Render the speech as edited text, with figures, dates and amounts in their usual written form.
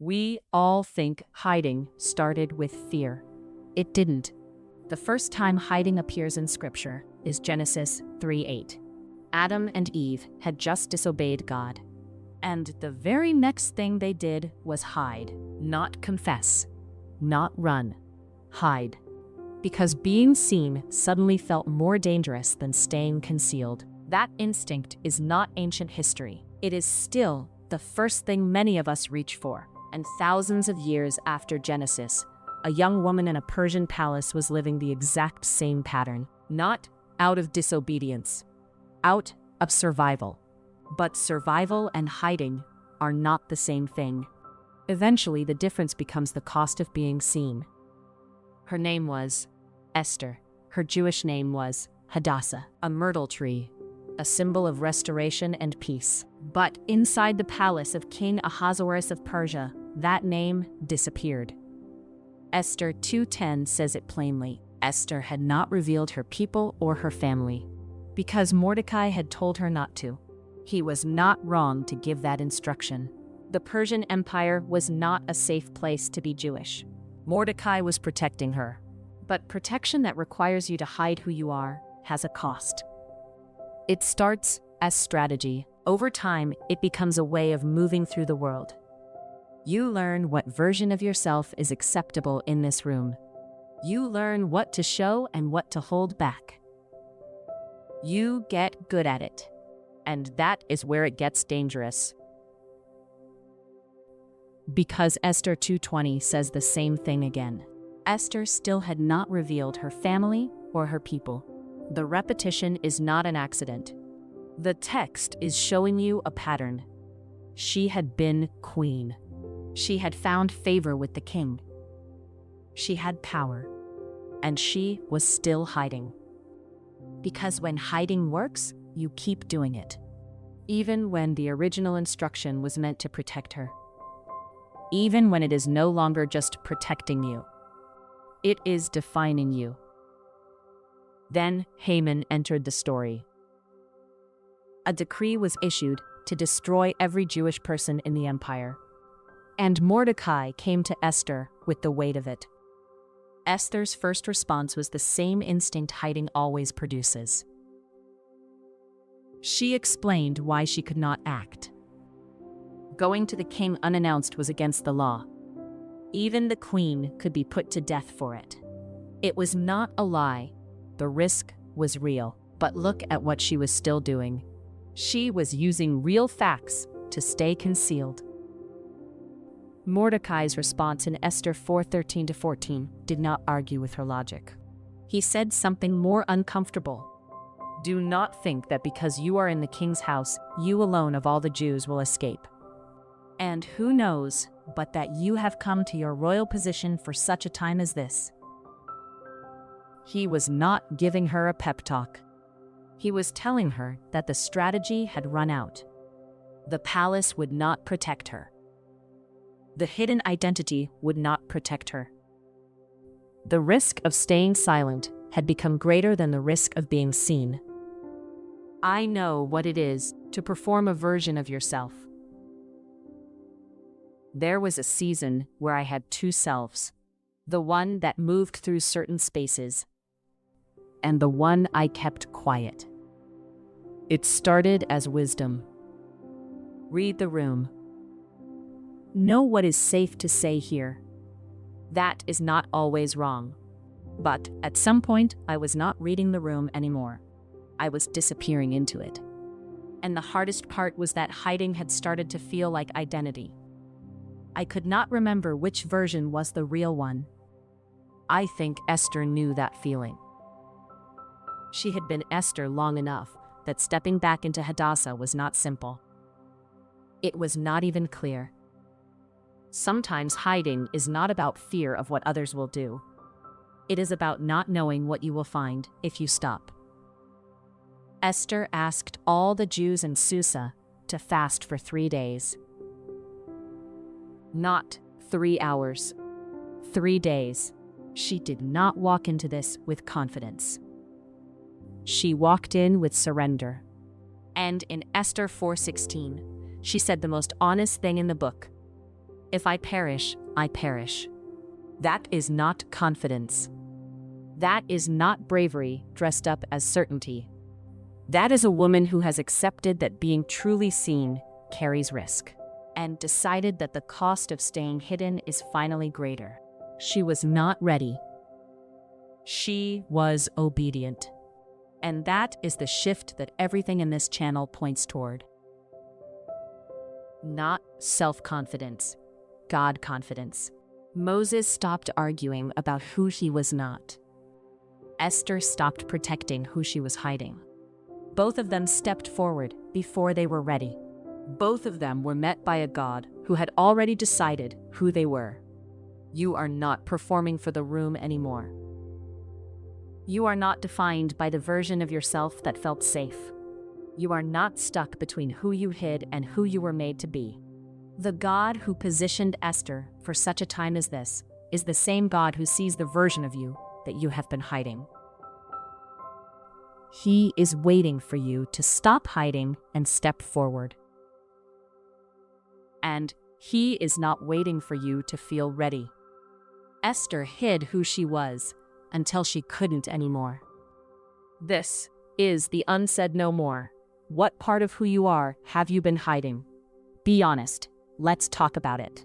We all think hiding started with fear. It didn't. The first time hiding appears in Scripture is Genesis 3:8. Adam and Eve had just disobeyed God. And the very next thing they did was hide, not confess, not run, hide. Because being seen suddenly felt more dangerous than staying concealed. That instinct is not ancient history. It is still the first thing many of us reach for. And thousands of years after Genesis, a young woman in a Persian palace was living the exact same pattern. Not out of disobedience, out of survival. But survival and hiding are not the same thing. Eventually, the difference becomes the cost of being seen. Her name was Esther. Her Jewish name was Hadassah, a myrtle tree, a symbol of restoration and peace. But inside the palace of King Ahasuerus of Persia, that name disappeared. Esther 2:10 says it plainly. Esther had not revealed her people or her family, because Mordecai had told her not to. He was not wrong to give that instruction. The Persian Empire was not a safe place to be Jewish. Mordecai was protecting her. But protection that requires you to hide who you are has a cost. It starts as strategy. Over time, it becomes a way of moving through the world. You learn what version of yourself is acceptable in this room. You learn what to show and what to hold back. You get good at it. And that is where it gets dangerous. Because Esther 2:20 says the same thing again. Esther still had not revealed her family or her people. The repetition is not an accident. The text is showing you a pattern. She had been queen. She had found favor with the king. She had power. And she was still hiding. Because when hiding works, you keep doing it. Even when the original instruction was meant to protect her. Even when it is no longer just protecting you. It is defining you. Then Haman entered the story. A decree was issued to destroy every Jewish person in the empire. And Mordecai came to Esther with the weight of it. Esther's first response was the same instinct hiding always produces. She explained why she could not act. Going to the king unannounced was against the law. Even the queen could be put to death for it. It was not a lie. The risk was real. But look at what she was still doing. She was using real facts to stay concealed. Mordecai's response in Esther 4:13-14 did not argue with her logic. He said something more uncomfortable. Do not think that because you are in the king's house, you alone of all the Jews will escape. And who knows but that you have come to your royal position for such a time as this. He was not giving her a pep talk. He was telling her that the strategy had run out. The palace would not protect her. The hidden identity would not protect her. The risk of staying silent had become greater than the risk of being seen. I know what it is to perform a version of yourself. There was a season where I had two selves, the one that moved through certain spaces, and the one I kept quiet. It started as wisdom. Read the room. Know what is safe to say here. That is not always wrong. But at some point, I was not reading the room anymore. I was disappearing into it. And the hardest part was that hiding had started to feel like identity. I could not remember which version was the real one. I think Esther knew that feeling. She had been Esther long enough that stepping back into Hadassah was not simple. It was not even clear. Sometimes hiding is not about fear of what others will do. It is about not knowing what you will find if you stop. Esther asked all the Jews in Susa to fast for 3 days. Not 3 hours. 3 days. She did not walk into this with confidence. She walked in with surrender. And in Esther 4:16, she said the most honest thing in the book. If I perish, I perish. That is not confidence. That is not bravery dressed up as certainty. That is a woman who has accepted that being truly seen carries risk, and decided that the cost of staying hidden is finally greater. She was not ready. She was obedient. And that is the shift that everything in this channel points toward. Not self-confidence, God confidence. Moses stopped arguing about who he was not. Esther stopped protecting who she was hiding. Both of them stepped forward before they were ready. Both of them were met by a God who had already decided who they were. You are not performing for the room anymore. You are not defined by the version of yourself that felt safe. You are not stuck between who you hid and who you were made to be. The God who positioned Esther for such a time as this is the same God who sees the version of you that you have been hiding. He is waiting for you to stop hiding and step forward. And he is not waiting for you to feel ready. Esther hid who she was until she couldn't anymore. This is the unsaid no more. What part of who you are have you been hiding? Be honest. Let's talk about it.